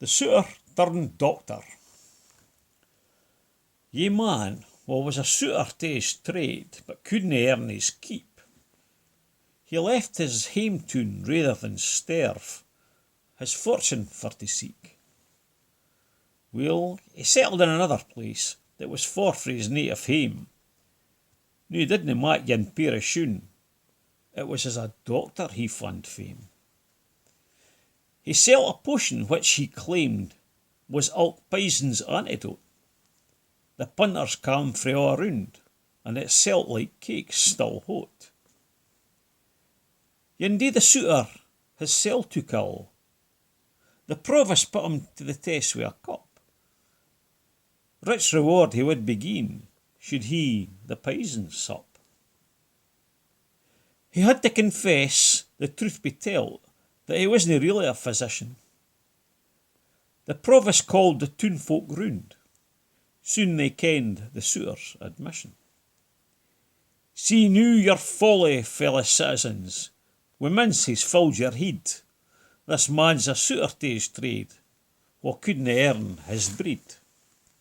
The Suitor turned Doctor. Ye man was a suitor to his trade, but couldna earn his keep. He left his hame town rather than sterve, his fortune for to seek. Well, he settled in another place that was far frae his native hame. Now he didna mak yin pair of shoon. It was as a doctor he fand fame. He selt a potion which he claimed was ilk poison's antidote. The punters cam frae a' around, and it selt like cake still hot. Yin day the suitor his sell took ill. The provost put him to the test wi' a cup. Rich reward he would be gien, should he the poison sup. He had to confess, the truth be tell't, that he wasna really a physician. The provost called the town folk round. Soon they kenned the suitor's admission. See now your folly, fellow citizens. Wi' mince he's filled your head. This man's a suitor to his trade, wha couldna earn his bread.